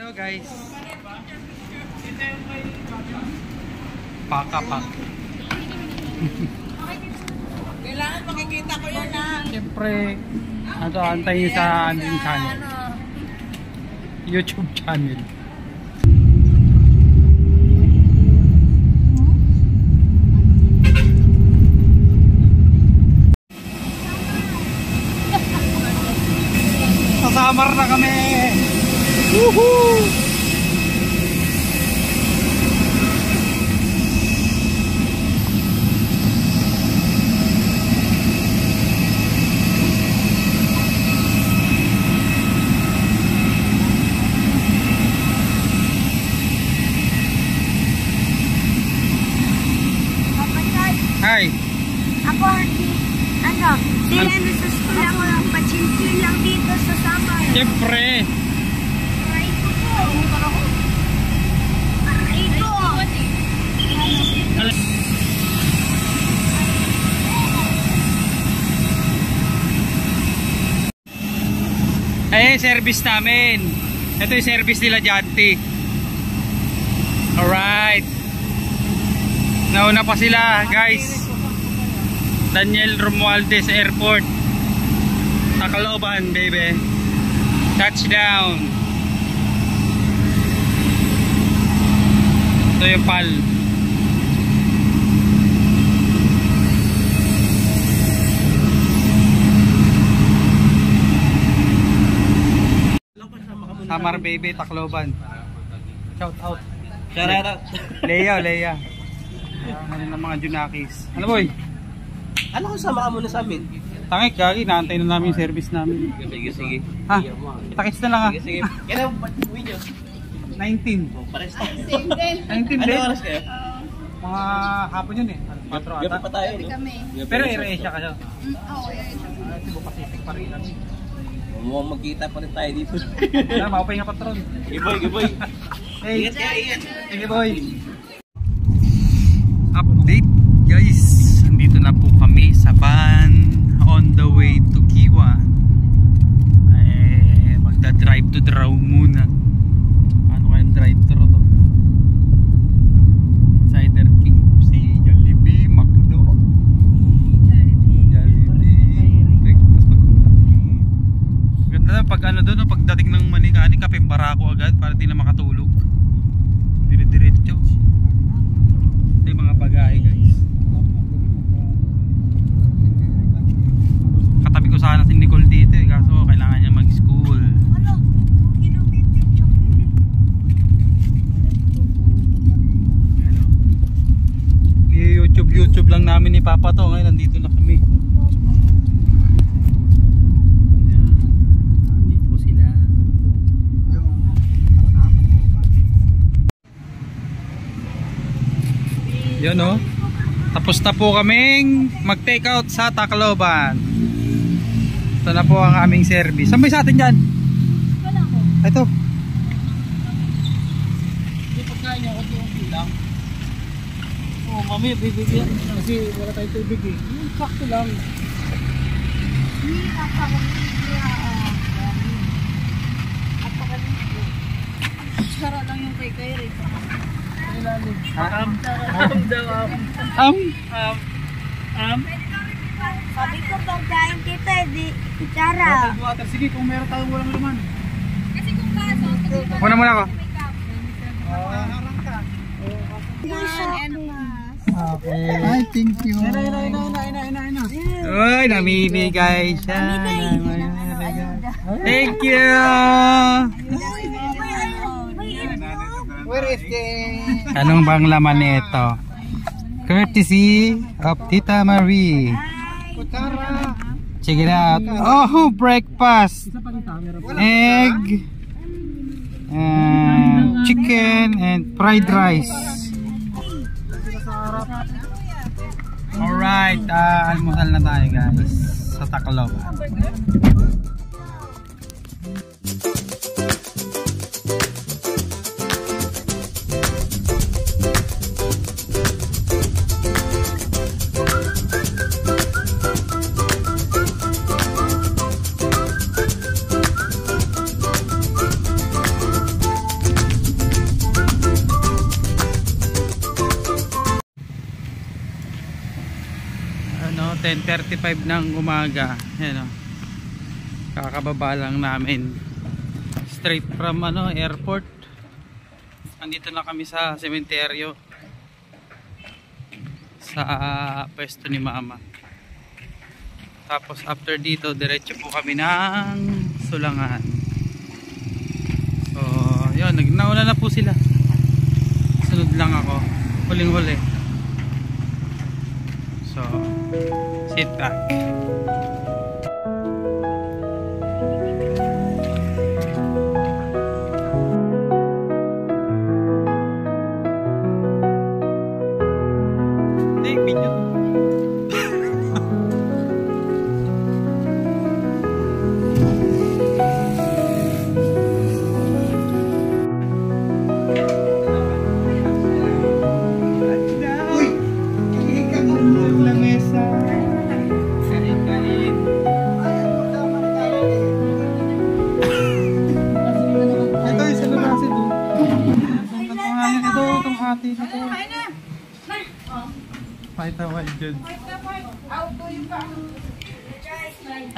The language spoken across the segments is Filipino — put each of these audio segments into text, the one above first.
Hello guys. Pakapak. Kailangan makikita ko yan na. Siyempre, antayin sa ating channel. YouTube channel. Sa Samar na kami. Woohoo! Hi. Ako, sila na sa school ako lang, pachintil lang dito sa Samar. Siyempre. Aray ko po. Aray ko. Ay, service namin. Ito yung service nila Janty. Alright. Nauna pa sila guys. Daniel Romualdez Airport, Tacloban baby. Touchdown. Ito yung PAL. Samar baby, Tacloban. Shout out. Shout out. Leia. Ano ng mga Junakis. Ano boy? Ano kung sama ka muna sa amin? Tangik, gagi, naantay na namin yung service namin. Sige. Ha? Itakis na lang ha. Sige. Kailan ba uwi nyo? 19. Pares tayo. 19 Ano din. oras kayo? Mga hapon yun eh. 4 Gabi ata. pa tayo. Pero AirAsia ka siya. Oo, Cebu Pacific pa rin namin. Mukhang magkita pa rin tayo dito. Kaya makapahinga patron. Giboy. Hey, Ingat kayo, ingat. sige boy. Update guys. Andito na po kami sa van on the way to Kiwan. Magda-drive to draw muna. Ano kayang drive-thru to? Cider KFC, Jollibee, McDo. Jollibee. Ganda na pag ano doon, pagdating ng Manikani, kapeng barako agad para di na makatulog. Dire-diretso. Ito yung mga bagahe guys. Katabi ko sana si Nicole dito eh, kaso kailangan niya mag-school. Ano? YouTube lang namin ni Papa to. Ngayon nandito na kami. Nandito po sila. Yun o. Tapos na po kaming mag-take out sa Tacloban. Ito na po ang aming service. Saan ba sa atin dyan? Wala ko. Ito. Hindi pagkain niya kasi yung bilang. Oo, mami, bibigyan. Kasi wala tayong tubig eh. Sakto lang. Hindi Sara lang yung kay Kyrie. Sabi ko pagkain kita, di Sara. Water, sige kung meron tayong walang laman. Kasi kung kaso, Muna ako. Okay. Ay, thank you. Uy, namimigay siya. Thank you. Where is the... Anong bang laman nito? Courtesy of Tita Marie. Check it out. Oh, breakfast. Egg. Chicken and fried rice. Alright, almusal na tayo guys sa Tacloban. 10:35 ng umaga. Ayan o. Kakababa lang namin. Straight from airport. Andito na kami sa sementeryo. Sa pwesto ni mama. Tapos after dito, diretso po kami ng Sulangan. So, yun. Nauna na po sila. Sunod lang ako. Huling-huli. So, sit back. Take video.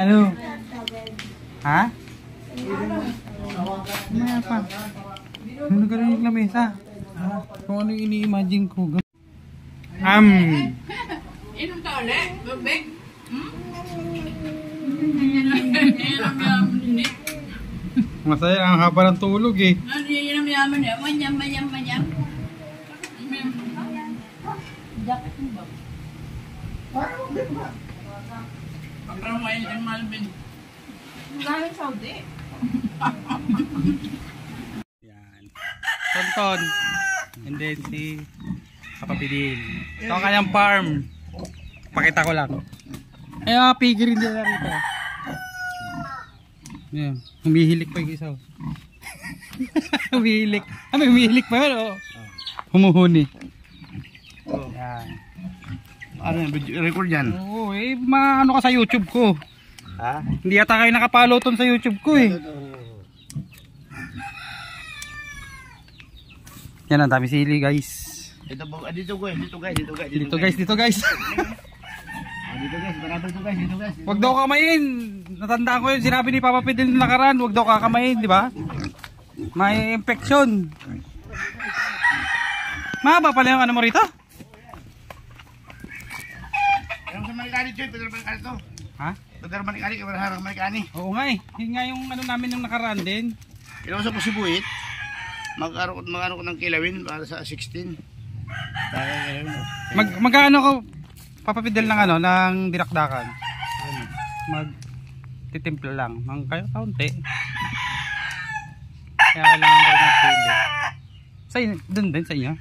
Ano? Ha? Maya pa. Ano nagkaroon yung lamesa? Kung ano yung ini-imagine ko. Inom ka ulit? Bubig? Masaya, ang haba ng tulog eh. Ano yung yaman eh? Manyam. Parang ngayon ang Malvin. Galing Saudi. Yan. Tonton. And then si Kapapidin. Ito ang kanyang farm. Pakita ko lang. Ay, piggery nila rito. Yan. Humihilik pa yung isa. Humihilik. May humihilik pa yun. Oh. Humuhuni. Yan. Ano yan? Record yan? Oo, maano ka sa YouTube ko. Ha? Hindi yata kayo nakapalo ton sa YouTube ko eh. Yan ang dami sili guys. Dito guys. Dito guys. Dito guys, barato dito guys. Wag daw kamayin. Natandaan ko yun, sinabi ni Papa Fidel na nakaraan, wag daw kakamayin, di ba? May infection. Mahaba pala yung ano mo rito? Yung sa Manikani, Choy, Pedro Manikani to. Ha? Pedro Manikani, kabarharang Manikani. Oo nga eh. Yun nga yung ano namin nung nakaraan din. Kailangan sa Pasibuit, mag-ano ko ng kilawin para sa 16. Mag-ano ko, Papa Fidel ng ano, ng dinakdakan. Mag-titimpla lang. Ng kayo kaunti. Kaya kailangan ko rin ng sili. Sa inyo, dun din sa inyo?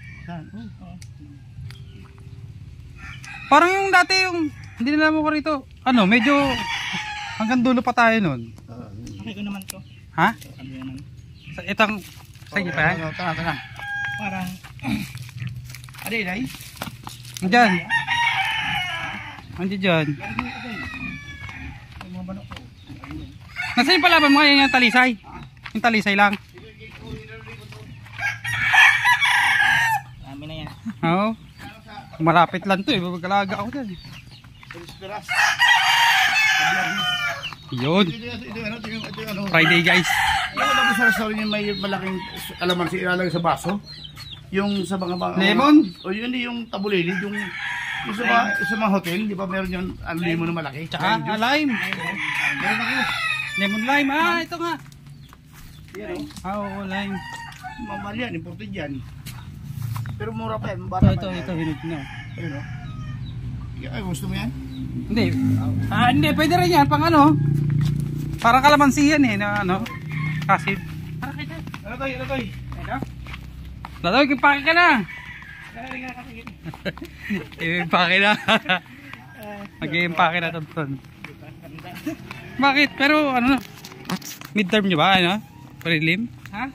Parang yung dati yung, hindi nila mo ko rito, ano, medyo hanggang dulo pa tayo nun. Okay ko naman to. Ha? Ano yan? Itang, sa inyo pa yan? Tara. Parang, aday. Diyan. Andiyan dyan. Nasaan yung palaban mo ngayon yung talisay? Yung talisay lang. Dami na yan. Oo. Malapit lang to eh. Magkalaga ako dyan. Yun. Ito Friday guys. yung alam ko sa restaurant yung may malaking kalamansi ilalagay sa baso. Yung sa mga Lemon? O yun yung tabulili. Yung sa mga hotel, di ba meron yung lemon na malaki? Tsaka lime. Meron ako. Lemon lime. Ito nga. Oo, lime. Mamahal yan, imported yan. Pero mura pa yan, Ito, hinog na. Ayun o. Ay, gusto mo yan? Hindi. Hindi, pwede rin yan. Pang ano. Parang kalamansi yan eh. Na ano. Kasi. Ano toy? Lalo, impake ka na. Impake na. Mag-impake na tonton. Bakit? Pero ano na. Midterm nyo ba? Ano? Prelim? Ha?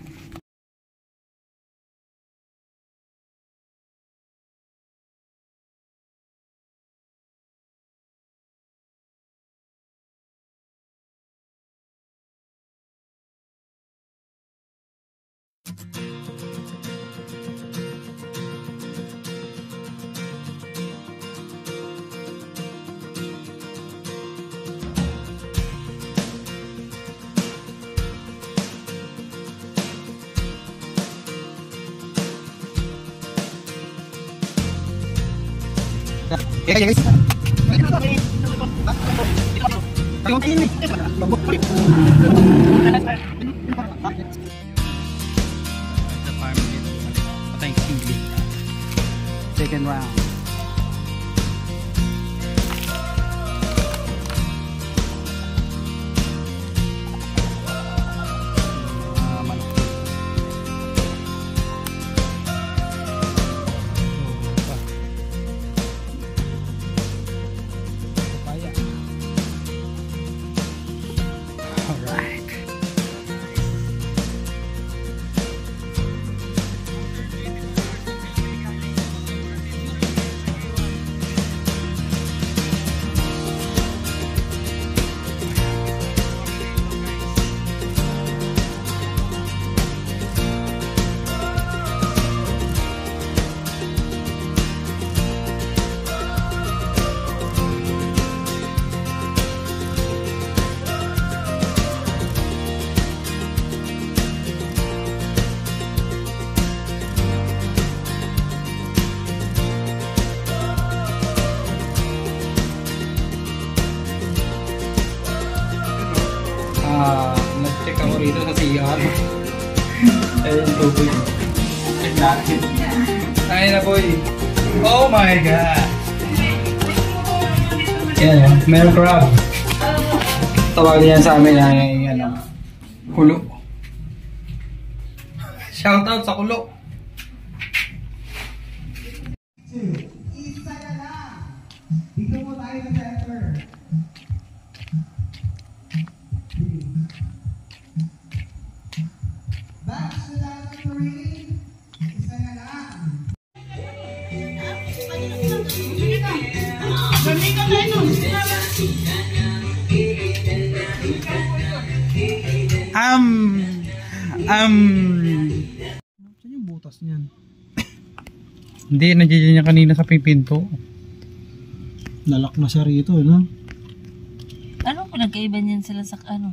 Second round. Nag-check ako rito sa CR. Ayun, tuboy. Check natin. Ay na boy. Oh my god. Yan, meron crab. Tawagin yan sa amin ay ano, kulo. Shoutout sa kulo. Isa na lang. Dito mo tayo sa center. Back to that three. Isa na lang. Saan yung butas niyan? Hindi, nandiyan niya kanina sa pinto. Lalak na siya rito, no? Anong pinagkaiba niyan sila sa ano?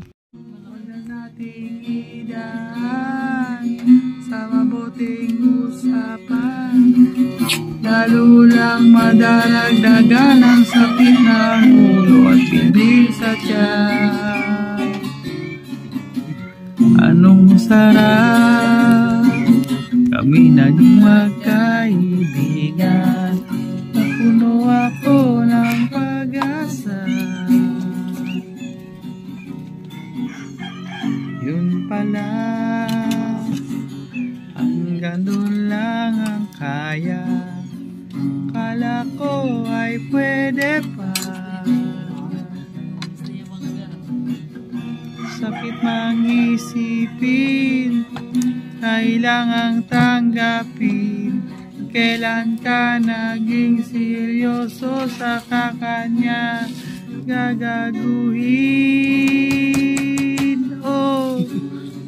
Nating idaan sa mabuting usapan, lalo lang madaragdagan ang sakit ng ulo at hindi sa tiyan. Anong sarap kami naging magkaibigan, napuno ako ng pag-asa. Yun pala, hanggang doon lang ang kaya. Kala ko ay pwede pa. Sakit mang isipin, kailangang tanggapin. Kailan ka naging seryoso sa kakanya gagaguhin? Oh,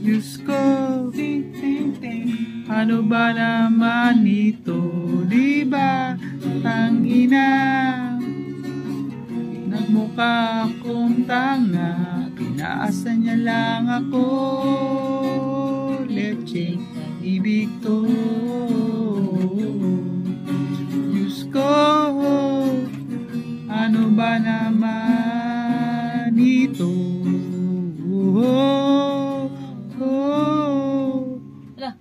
Diyos ko, ano ba naman ito? Diba, tangina, nagmukha akong tanga, pinaasa niya lang ako. Leche, ibig to. Diyos ko, ano ba naman ito? Oh, oh, Wala.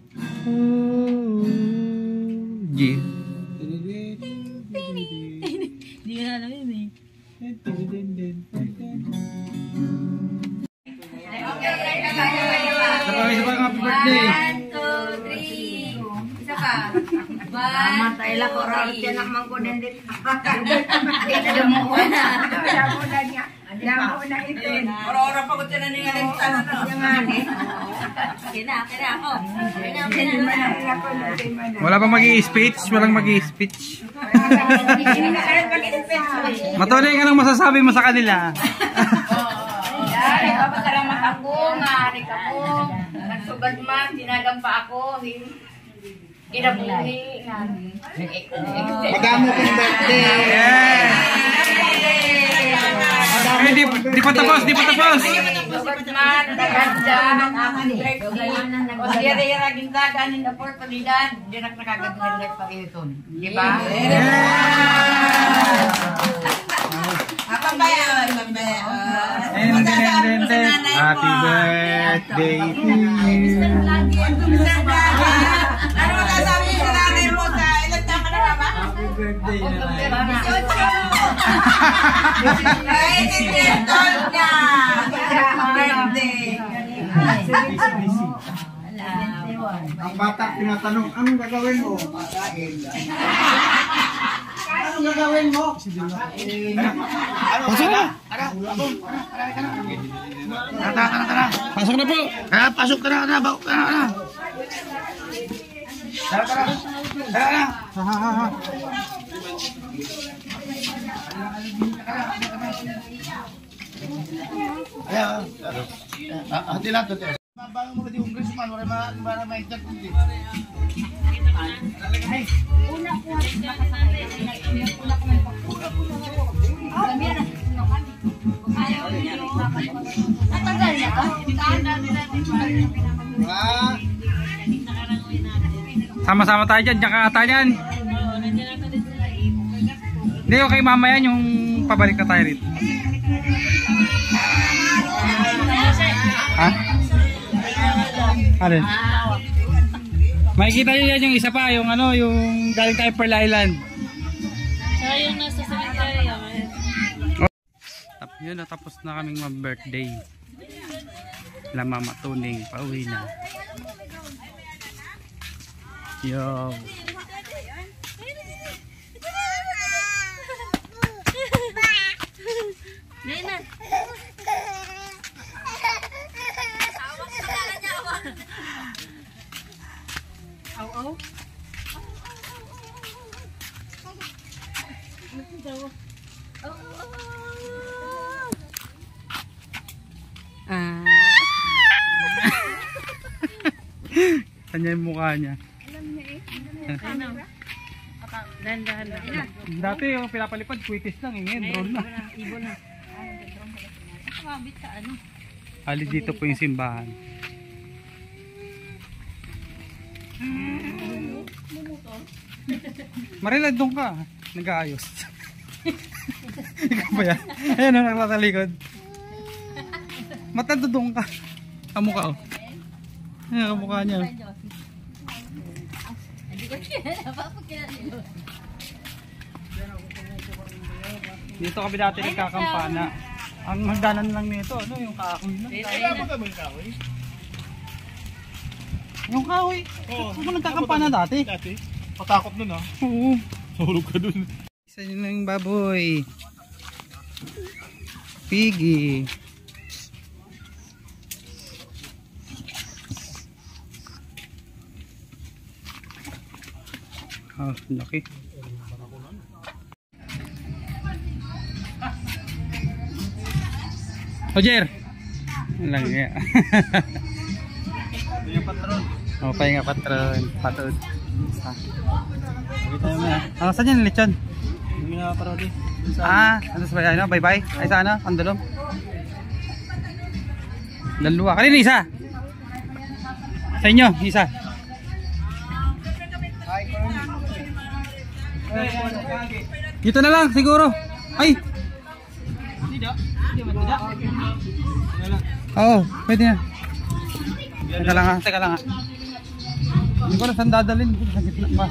oh, Jim. Hindi ka na alam yun eh. Isa pa happy birthday. 1, 2, 3. Isa pa. Mamatay lang ko rin. Tiyanak man ko din dito. Dito mo ko na. Damo na niya. Damo na ito. Ora-ora pa ko tinaningaling sana na. Yung ani. Kina ako. Wala pang mag-i-speech? Walang mag-i-speech. Matunay ka lang masasabi mo sa kanila. Nagpapasalamat ako. Maaari ka po. Nagsugad man. Tinagang pa ako. Kinabuhi. Magamo kong birthday. Yes! Di pa tapos, di pa tapos. Sugad man. naman, nagandyan, ang birthday. O siya rin yung aging kaganin na portalidad, hindi na nakagandang life pa ito. Di ba? Kapag kaya, Happy birthday to you. ano masasabi sa nanay mo sa ilang taon ka na ba? Happy birthday na. 18. Ay, 18 na. Happy birthday. Ang bata tinatanong, anong gagawin mo? Anong gagawin mo? Pasok na! Pasok na po! Pasok ka na! Hati lang to. Bago mo di congressman, wala ma-interview kundi. Sama-sama tayo dyan, tsaka ata yan. Hindi, okay mamaya yung pabalik na tayo rito. Ha? Alin? Makikita nyo yan yung isa pa, yung ano, yung galing tayo Pearl Island. Saka yung nasa cemetery. Yun, natapos na kaming mag-birthday. La Mama Tuning, pauwi na. Yo. Nena. Aw. Kanya yung mukha niya. Ano? Dahan-dahan lang. Dati yung pinapalipad, quitis lang. Ngayon, drone na. Ibon na. Nakabit sa ano? Ali dito po yung simbahan. Marila, doon ka. Nag-aayos. Ikaw ba yan? Ayan o, nakatalikod. Matando doon ka. Kamukha o. Ayan, kamukha niya. Dito kami dati nagkakampana. Ang hagdanan lang nito, ano, yung kahoy na. Yung kahoy. Saan mo nagkakampana dati? Patakot nun ah. Oo. Hulog ka dun. Isa yun na yung baboy. Piggy. Ah, laki. Roger! Lang nga. Yung patron. O, pahinga patron. Patod. Kita mo na. Saan yan lechon? Hindi na parodi. Ano sa ano? Bye-bye? Ay sa ano? Andulong? Dalawa. Kanina isa? Sa inyo? Isa? Dito na lang siguro. Ay! Oo, pwede na. Teka lang ha. Hindi ko na saan dadalhin. Sa gitna ba?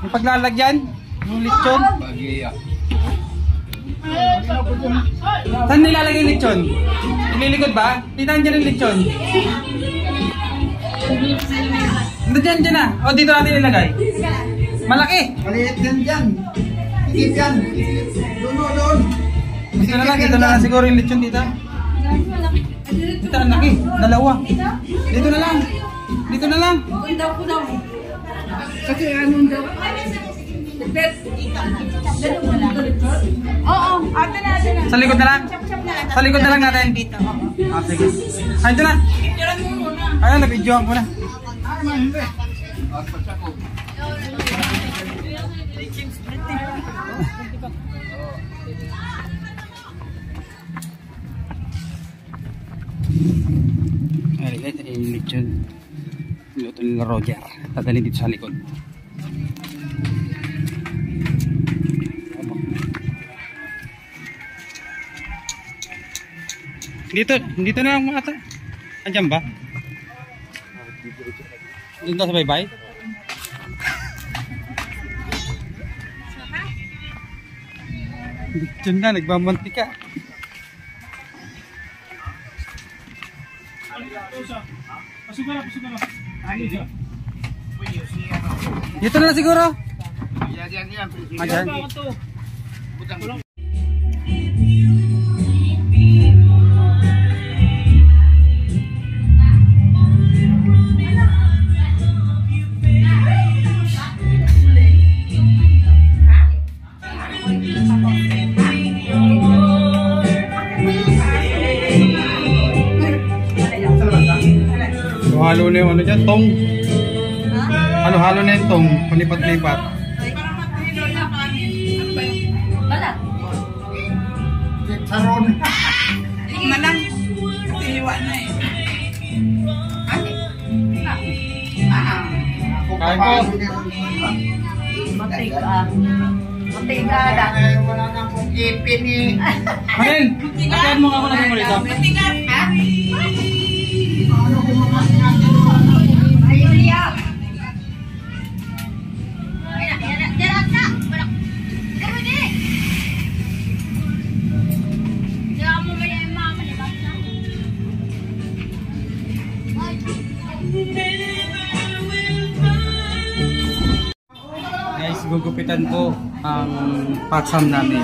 Yung paglalagyan, yung lechon. Saan nilalagay yung lechon? Ililikod ba? Titaan dyan yung lechon. Dyan na. O dito natin ilagay. Malaki. Maliit yan dyan. Ikip yan. Doon. Dito na lang siguro yung lechon dito. Dito ang laki. Dalawa. Dito na lang. Kasi anong daw? Oo, ate na. Sa likod na lang. Sa likod na lang natin. Dito, Sige. Ay, ito na. Ayun, na-videoan ko na. guys, lechon. Luto nila Roger. Dadalhin dito sa likod. Dito na lang ata. Andiyan ba? Doon na sa bye-bye? Lechon na, nagmamantika. Dito na siguro. Ayan. Halo na yung ano dyan, tong. Halo na yung tong, palipat-lipat. Balat. Saron. Malang. Tiwa na eh. Kain po. Matiga. Matiga da. Wala na akong ipin eh. Manin, atin mo nga muna sa muli. Matiga. Ha? Ay, liya. Ay, jarak na. Kamu ni. Jangan mau main mama ni bangsa. Guys, gugupitan po ang patsam namin.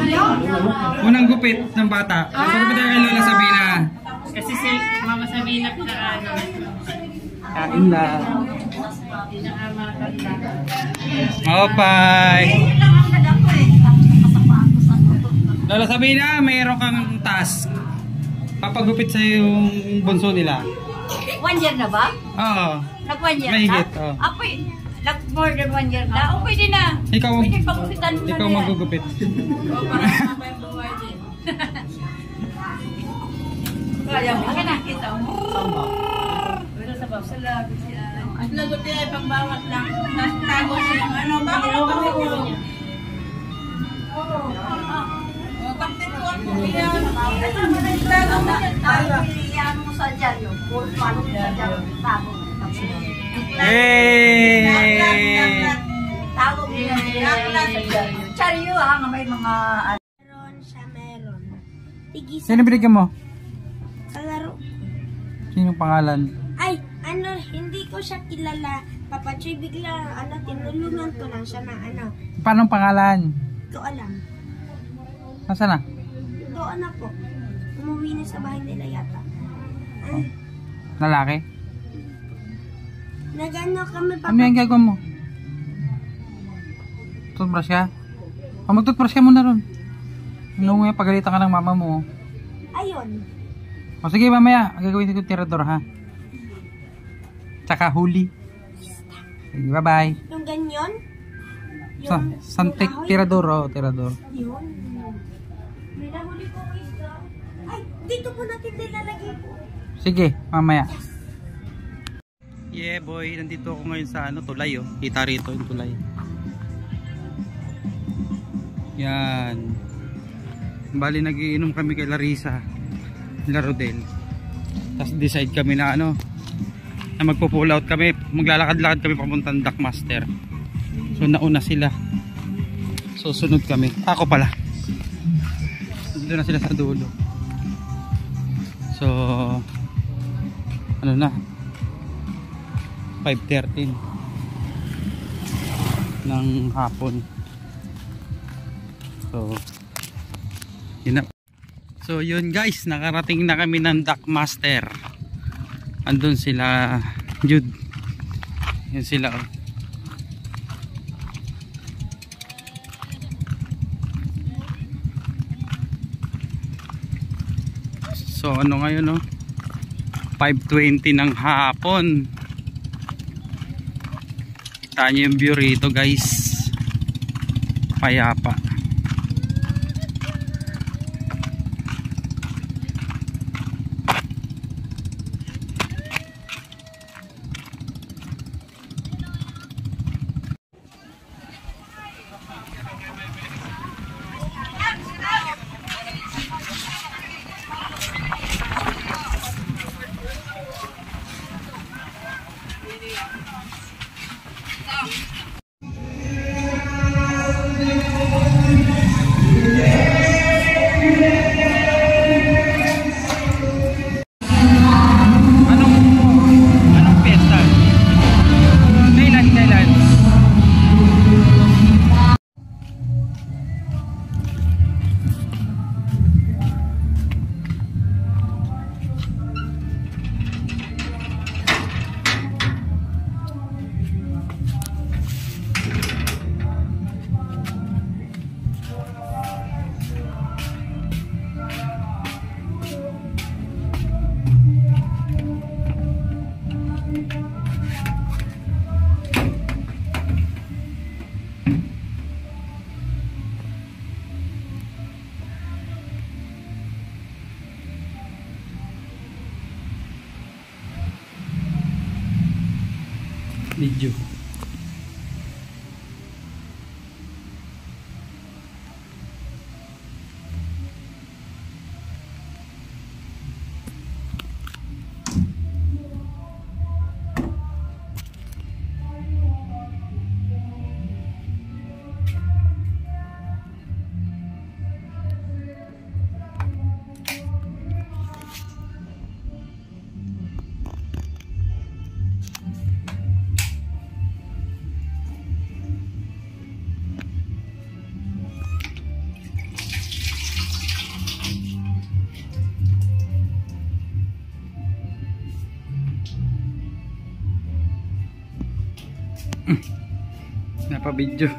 Unang gupit ng bata. Gugupitan kay Lola Sabina. Kasi si Mama Sabina pinakaano. Kain na. Pinakamatanda. Opay! Lola Sabina, mayroon kang task. Papagupit sa yung bunso nila. 1 year na ba? Oo. Nag 1 year Mahigit, na? oh. Apoy, nag more than 1 year na? O pwede na. Ikaw, Pwede pagupitan mo na ikaw yan. magugupit. Kaya mo, akin nakita mo. Pero sa bab, sa labi siya. At lagot nila ay pagbawat lang. Tapos tago siya ng ano. Bakit ang pagsiguro niya? Kapit ko ang kumiyan. Ito mo na itago mo. Iyan mo sa dyan yung full pan sa dyan. Tago mo. Yay! Tago mo yan. Sa dyan. Charyo ha, nga may mga... Meron siya, meron. Tigisa Sino binigyan mo? sa laro. Sinong pangalan? Ay, ano, hindi ko siya kilala. Papa Choy, bigla, tinulungan ko lang siya ng ano. Paano ang pangalan? Ito alam. Nasaan na? Doon na po. Umuwi na sa bahay nila yata. Ay, Lalaki? nagano kami, Ano Papa. yung gagawin mo? Toothbrush ka? Mag-toothbrush ka muna ron. Ano nga, pagalitan ka ng mama mo. Ayun. O sige, mamaya, gagawin ko tirador ha. Tsaka huli. Sige, bye-bye. Yung ganyan. Santik, kahoy. tirador, oh, tirador. Yun. May nahuli ko isda. Ay, dito po natin nilalagay po. Sige, mamaya. Yeah boy, nandito ako ngayon sa ano, tulay oh. Kita rito yung tulay. Yan. Bali nagiinom kami kay Larissa, Rodel. Tapos decide kami na ano, na magpo-pull out kami, maglalakad-lakad kami papuntang Dockmaster. So nauna sila. So sunod kami. Ako pala. Dito na sila sa dulo. So ano na? 5:13 ng hapon. So yun na. So yun guys, nakarating na kami ng Dockmaster. Andun sila Jude. Yun sila oh. So ano ngayon oh? 5:20 ng hapon. Kita nyo yung view rito guys. Payapa. Anong piyesta? Kailan? Video. Napabidyo.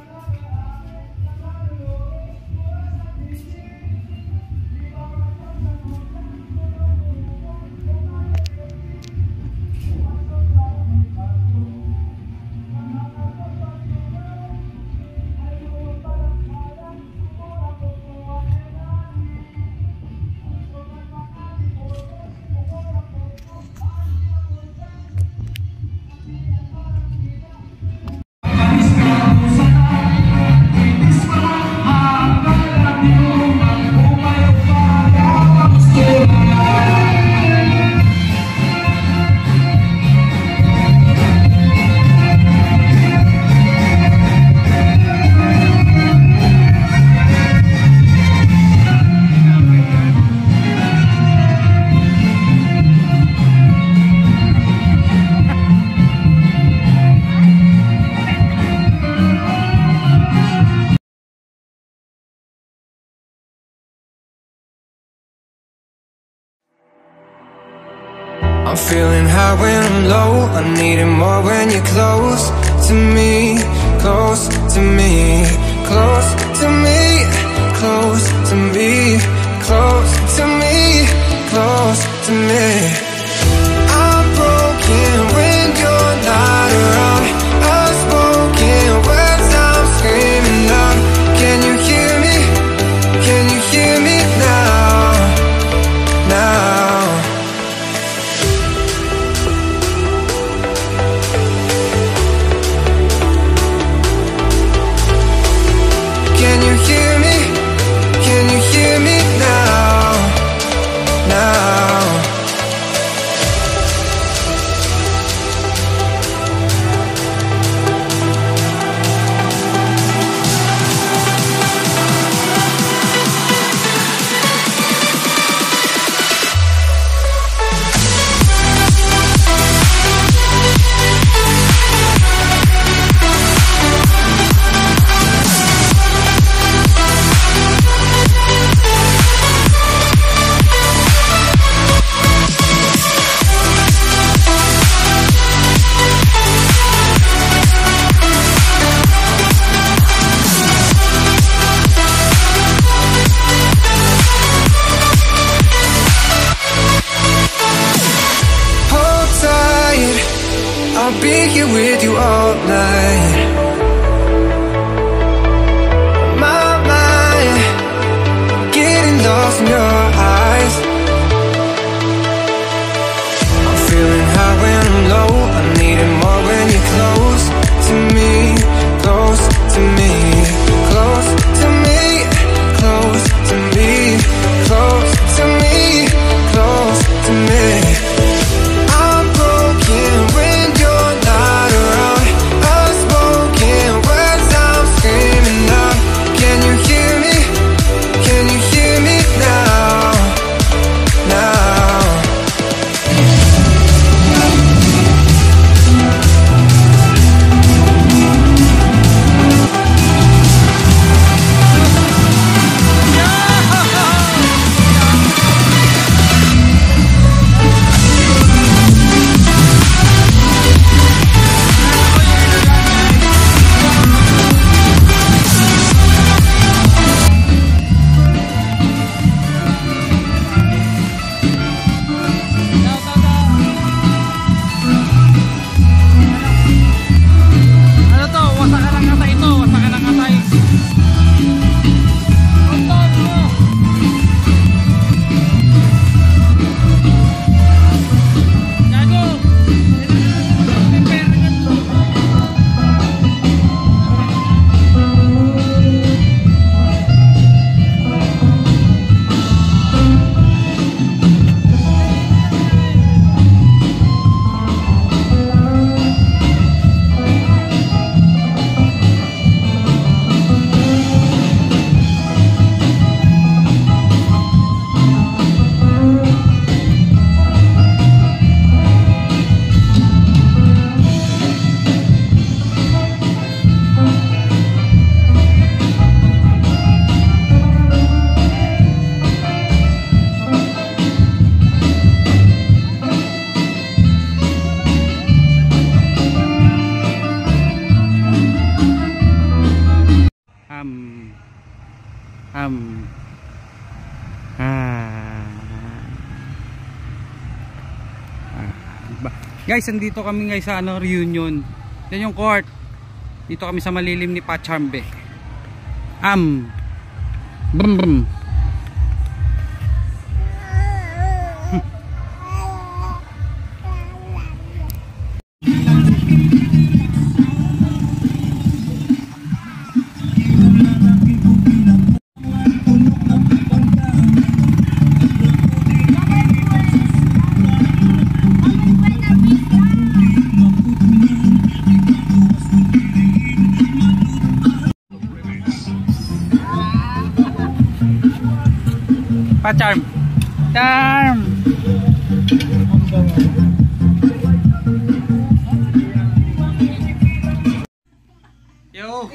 I'm feeling high when I'm low, I need it more when you're close to me, close to me, close to me, close to me, close to me, close to me. I'm broken when you're not around, unspoken words I'm screaming out. Can you hear me? Can you hear me now? Now. Can you hear me? Can you hear me now? Now. I'll be here with you all night. My mind getting lost in your eyes. I'm feeling high when I'm low, I need it more when you're close to me, close to me, close to me, close to me, close to me, close to me. I'm broken when you're not around. Guys, andito kami guys sa reunion. Yan yung court. Dito kami sa malilim ni Pachambe. Brum brum. Charm. Charm. Yo.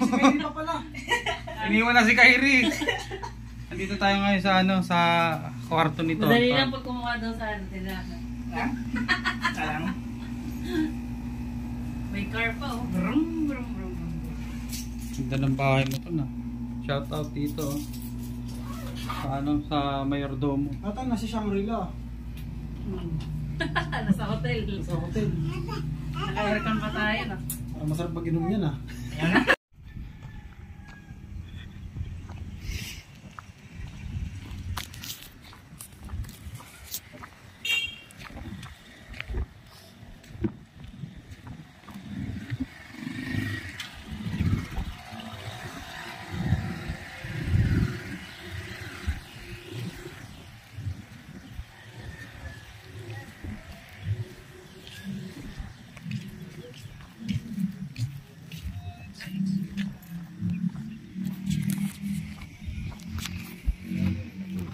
Iniwan na si Kyrie. Andito tayo ngayon sa sa kwarto nito. Madali lang pag kumuha daw sa nila. Alam. May car pa oh. Brum brum brum. Ganda ng bahay mo to na. Shout out dito. Sa sa mayordomo. Ata na si Shangri-La. Nasa hotel. Sa hotel. Naka-aircon pa tayo no? Para masarap mag-inom yan ah.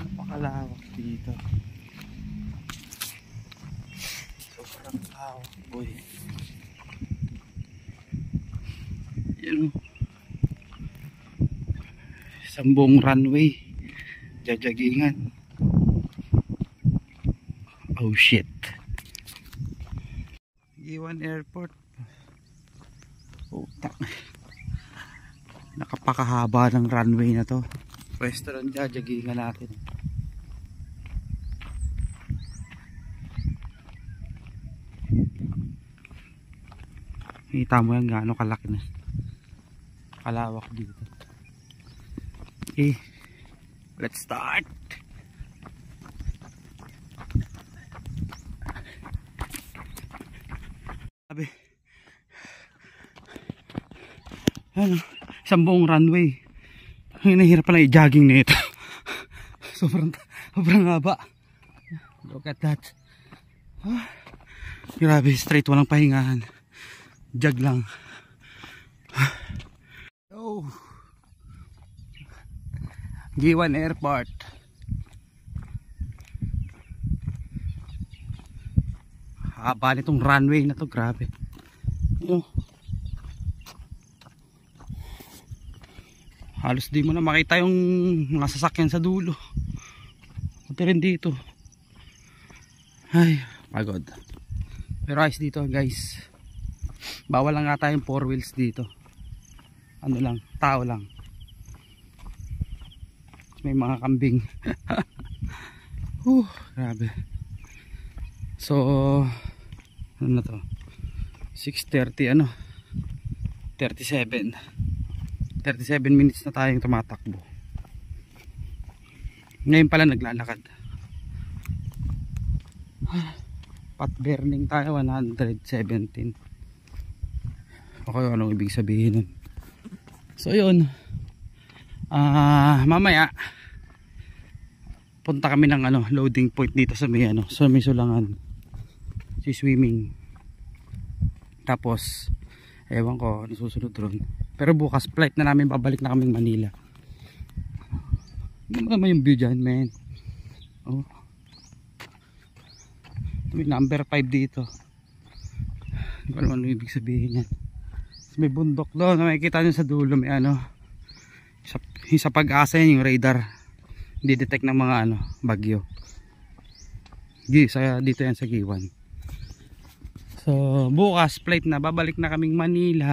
Napakalawak dito. Sobrang lawak, boy. Yan. Isang buong runway. Jajagingan. Oh shit. Iwan Airport. Putak. Napakahaba ng runway na to. Pwesto lang jajagingan natin. Kita mo yan gaano kalaki na. Kalawak dito. Okay. Let's start. Sabi. Ano? Isang buong runway. Nahihirap pala i-jogging na ito. sobrang haba. Look at that. Grabe, straight, walang pahingahan. Jog lang. Oh. Giwan Airport. Haba nitong runway na to, grabe. Yo. Halos di mo na makita yung mga sasakyan sa dulo. Pati rin dito. Ay, pagod. Pero ayos dito guys. Bawal lang nga tayong 4 wheels dito. Ano lang, tao lang. May mga kambing. Grabe. So, ano na to? 6:30 ano? 37 minutes na tayong tumatakbo. Ngayon pala naglalakad. Pot burning tayo 117. Okay, anong ibig sabihin nun? So yun, mamaya punta kami ng loading point dito sa may sa may Sulangan, si swimming. Tapos ewan ko ano susunod ron. Pero bukas flight na namin, babalik na kaming Manila. Hindi mo naman yung view dyan, man. Oh. May number 5 dito. Hindi ko alam ano ibig sabihin yan. May bundok doon na makikita nyo sa dulo. May sa Pag-asa yan yung radar. Hindi detect ng mga bagyo. Dito yan sa Giwan. So bukas flight na, babalik na kaming Manila.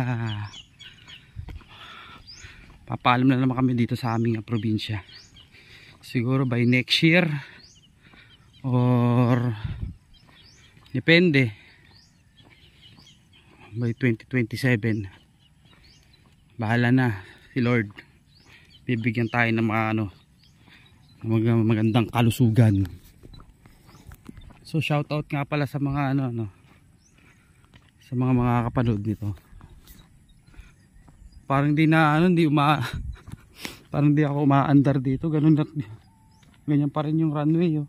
Papaalam na naman kami dito sa aming probinsya. siguro by next year or depende by 2027. Bahala na si Lord, bibigyan tayo ng mga magandang kalusugan. So shout out nga pala sa mga sa mga kapanood nito. Parang di na parang di ako umaandar dito, ganyan pa rin yung runway, oh.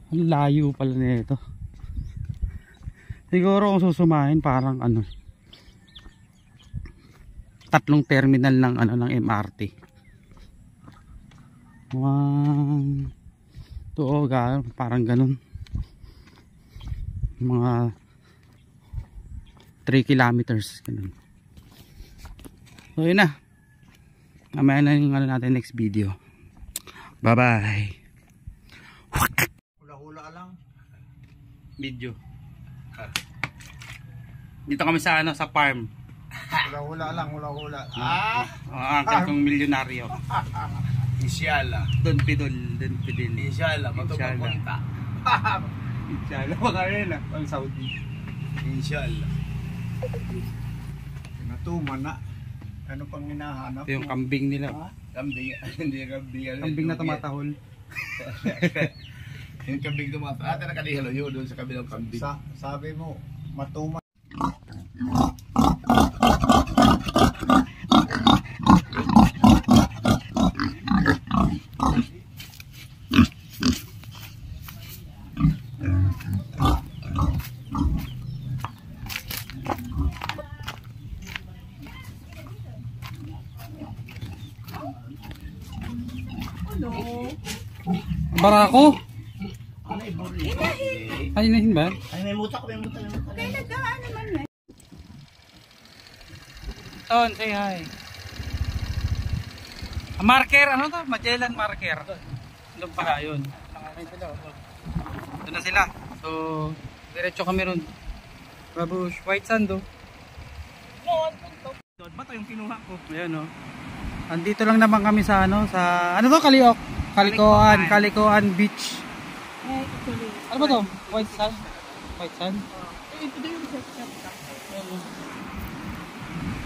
Ang layo pala nito. Siguro kung susumahin parang 3 terminal ng MRT. 1 2 parang ganun. Mga 3 kilometers ganun. So yun na. Mamaya na yung natin next video. Bye bye. Hula-hula lang. Video. Dito kami sa sa farm. Hula-hula lang, hula-hula. Angkat kong milyonaryo. Inshallah. Don Pidol. Inshallah, matupunta. Inshallah, baka rin pang Saudi. Inshallah. Natuman na. Ano pang hinahanap? Ito yung kambing nila. Kambing. Hindi kambing. Kambing na tumatahol. Yung kambing tumatahol. Nakadihalo yun doon sa kabilang kambing. Sabi mo, matuman. Barako? Ay, nahin ba? Ay, may mutak. Ton, say hi. Marker, ano to? Magellan marker. Doon pala, yun. Doon na sila. So, diretso kami ron. Babush, white sand, oh. Doon ba ito yung kinuha ko? Ayan, oh. Andito lang naman kami sa ano to? Kaliok. Kalikoan Beach. Ano ba to? White sand? White sand?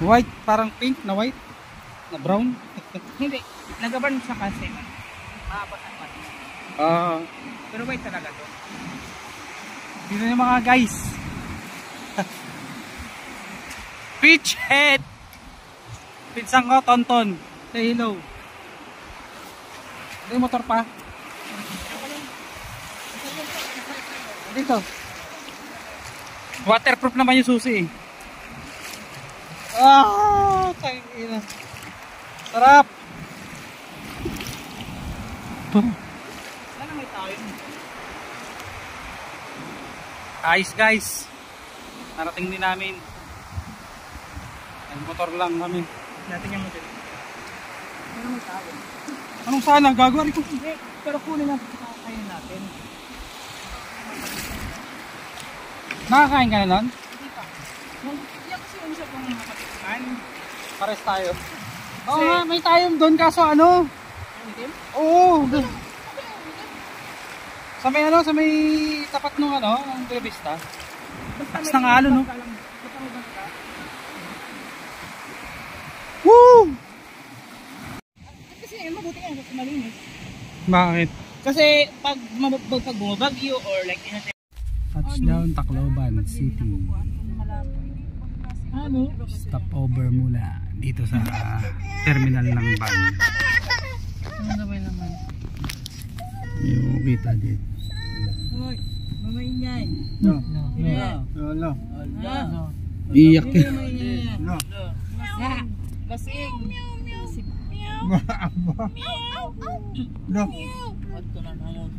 White, parang pink na white? Na brown? Hindi, nagaban siya kasi. Mahaba naman. Pero white talaga to. Dito yung mga guys. Beach head. Pinsang ko, Tonton. Say hello. May motor pa. Dito. Waterproof naman yung susi. Tangina. Sarap. Sana may tayo. Ayos guys. Narating din namin. Ang motor lang kami. Natin yung motor. Sana may tayo. Anong sana? Gagawin ko. Pero kunin natin kakain natin. Nakakain ka na nun? Hindi pa. Hindi kasi yung isa pang makatikman. Pares tayo. Oo nga, may tayong doon kaso ano? Oo. Sa may sa may tapat nung ng Televista. Takas ng alon, no? Woo! Kasi mabuti nga kasi malinis. Bakit? Kasi pag bumabagyo or like Touchdown Tacloban City. ano? Stopover muna dito sa terminal ng van. Ano naman? Yung kita dito. Hoy, mamaingay. No. No. Iyak eh. No. Lasing. No. Adto na namo.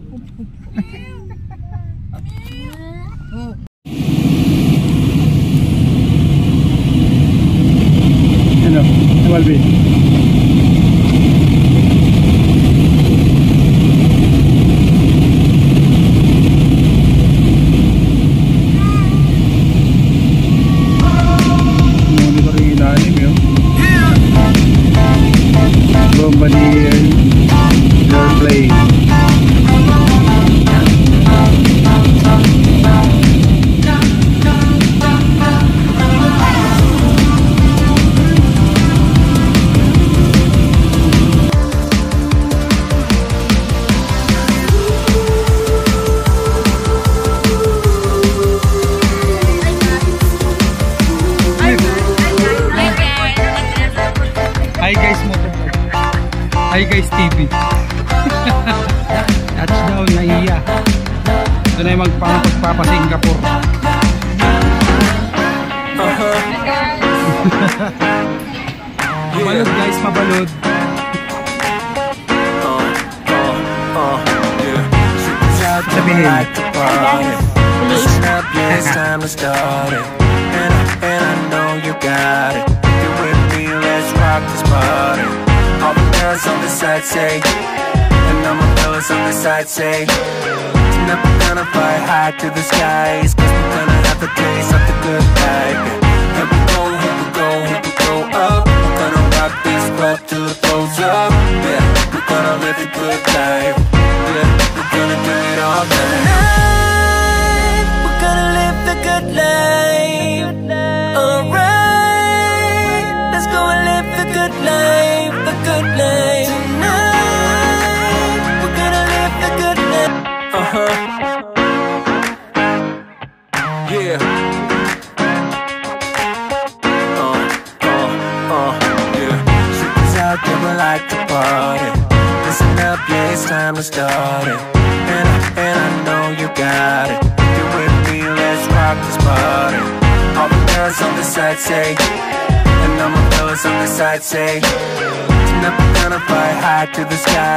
Hello, Walby. Monitoring ilalim yun. Hi guys TV. Touchdown na iya. Ito na yung magpapasingapore. Mabalod guys, mabalod. Sabihin. Listen up, yeah, it's time to start it. And I know you got it. You're with me, let's rock this party. All the girls on the side say, and all my fellas on the side say, tonight we're gonna fly high to the skies, 'cause we're gonna have the taste of the good life. Here we go, here we go, here we go up. We're gonna rock this club till it blows up. Yeah, we're gonna live a good life. Yeah, we're gonna do it all tonight. We're gonna live the good life. Alright, let's go and live the good life, the good life. Tonight, we're gonna live the good life. Yeah. Yeah. Shit out there, we like to party. Listen up, yeah, it's time to start it. And I know you got it. You're with me, let's rock this party. All the girls on the side say, and all my fellas on the side say, tonight we're gonna fly high to the sky.